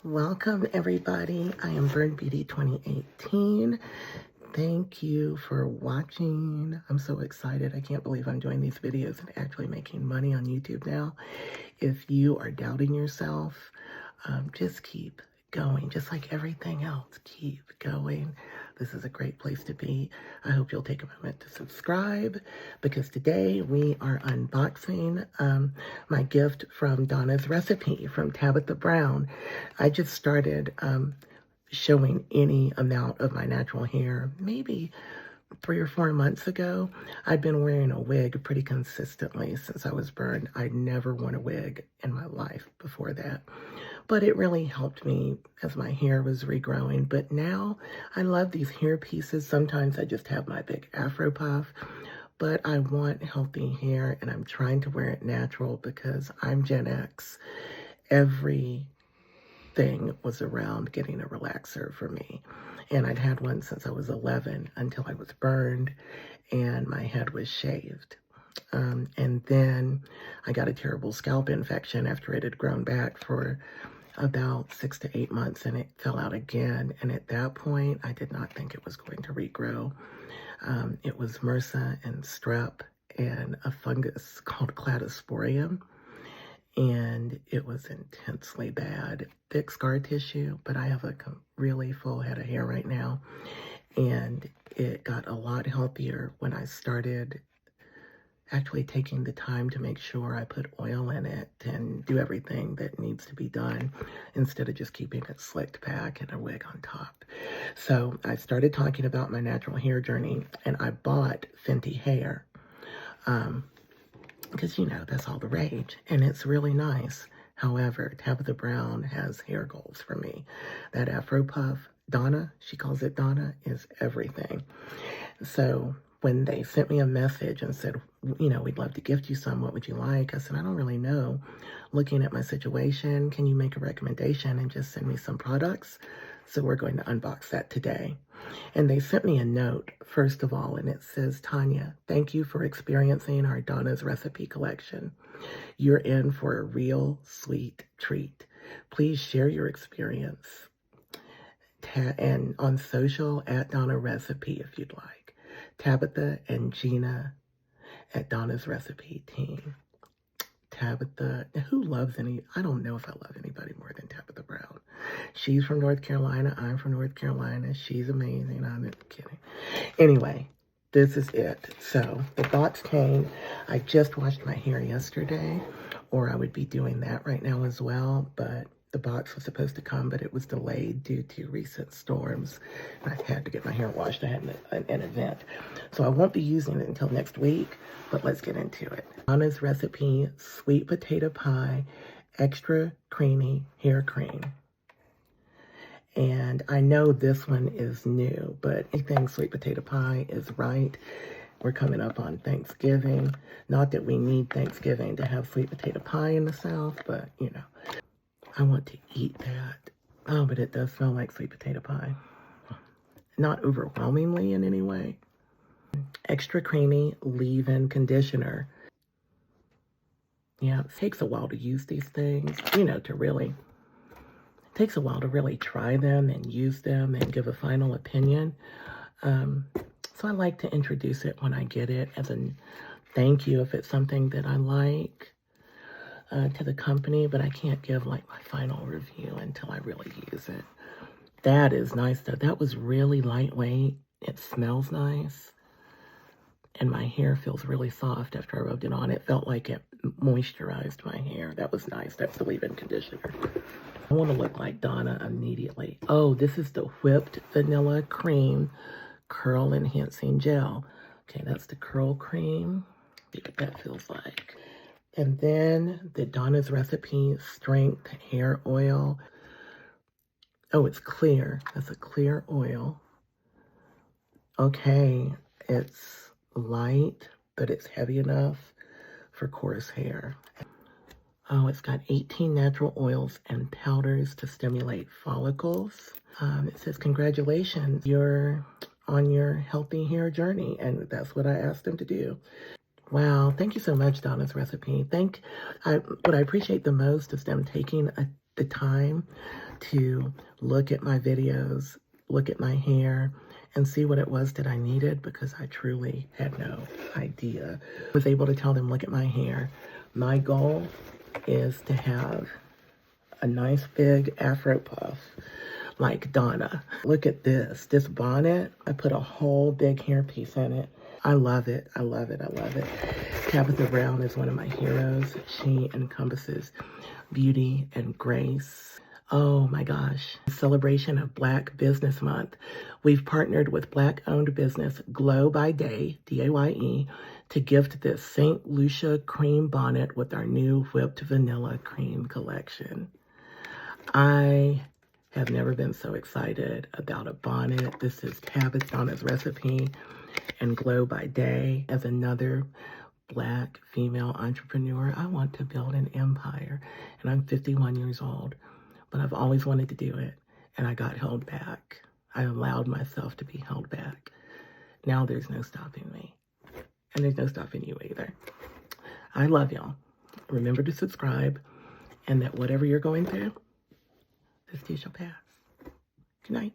Welcome everybody. I am Burn Beauty 2018. Thank you for watching. I'm so excited. I can't believe I'm doing these videos and actually making money on YouTube now. If you are doubting yourself, just keep going. Just like everything else, keep going. This is a great place to be. I hope you'll take a moment to subscribe because today we are unboxing my gift from Donna's Recipe from Tabitha Brown. I just started showing any amount of my natural hair, maybe 3 or 4 months ago. I'd been wearing a wig pretty consistently since I was burned. I'd never worn a wig in my life before that. But it really helped me as my hair was regrowing. But now I love these hair pieces. Sometimes I just have my big afro puff, but I want healthy hair and I'm trying to wear it natural because I'm Gen X. Everything was around getting a relaxer for me. And I'd had one since I was 11 until I was burned and my head was shaved. And then I got a terrible scalp infection after it had grown back for about 6 to 8 months and it fell out again. And at that point, I did not think it was going to regrow. It was MRSA and strep and a fungus called cladosporium. And it was intensely bad. Thick scar tissue, but I have a really full head of hair right now. And it got a lot healthier when I started actually taking the time to make sure I put oil in it and do everything that needs to be done instead of just keeping it slicked back and a wig on top. So I started talking about my natural hair journey and I bought Fenty hair because, you know, that's all the rage and it's really nice. However, Tabitha Brown has hair goals for me. That afro puff, Donna, she calls it Donna, is everything. So when they sent me a message and said, you know, we'd love to gift you some, what would you like? I said, I don't really know. Looking at my situation, can you make a recommendation and just send me some products? So we're going to unbox that today. And they sent me a note, first of all, and it says, Tanya, thank you for experiencing our Donna's Recipe collection. You're in for a real sweet treat. Please share your experience and on social at Donna Recipe if you'd like. Tabitha and Gina at Donna's Recipe team. Tabitha, who loves I don't know if I love anybody more than Tabitha Brown. She's from North Carolina. I'm from North Carolina. She's amazing. I'm kidding. Anyway, this is it. So the box came. I just washed my hair yesterday, or I would be doing that right now as well, but the box was supposed to come, but it was delayed due to recent storms. I had to get my hair washed. I had an event. So I won't be using it until next week, but let's get into it. Donna's Recipe Sweet Potato Pie Extra Creamy Hair Cream. And I know this one is new, but anything sweet potato pie is right. We're coming up on Thanksgiving. Not that we need Thanksgiving to have sweet potato pie in the South, but you know. I want to eat that. Oh, but it does smell like sweet potato pie. Not overwhelmingly in any way. Extra creamy leave-in conditioner. Yeah, it takes a while to use these things, you know, it takes a while to really try them and use them and give a final opinion. So I like to introduce it when I get it as a thank you if it's something that I like. To the company, but I can't give like my final review until I really use it. That is nice though. That was really lightweight. It smells nice. And my hair feels really soft after I rubbed it on. It felt like it moisturized my hair. That was nice. That's the leave-in conditioner. I want to look like Donna immediately. Oh, this is the whipped vanilla cream curl enhancing gel. Okay, that's the curl cream. See what that feels like. And then the Donna's Recipe Strength Hair Oil. Oh, it's clear. That's a clear oil. Okay, it's light, but it's heavy enough for coarse hair. Oh, it's got 18 natural oils and powders to stimulate follicles. It says, congratulations, you're on your healthy hair journey. And that's what I asked them to do. Wow, thank you so much, Donna's Recipe. What I appreciate the most is them taking the time to look at my videos, look at my hair, and see what it was that I needed, because I truly had no idea. I was able to tell them, look at my hair. My goal is to have a nice big afro puff like Donna. Look at this bonnet. I put a whole big hairpiece in it. I love it. I love it. I love it. Tabitha Brown is one of my heroes. She encompasses beauty and grace. Oh my gosh. In celebration of Black Business Month, we've partnered with Black-owned business Glow by Day, D-A-Y-E, to gift this St. Lucia cream bonnet with our new whipped vanilla cream collection. I have never been so excited about a bonnet. This is Donna's recipe and Glow by Day. As another Black female entrepreneur, I want to build an empire, and I'm 51 years old, but I've always wanted to do it, and I got held back. I allowed myself to be held back. Now there's no stopping me, and there's no stopping you either. I love y'all. Remember to subscribe, and that whatever you're going through, this too shall pass. Good night.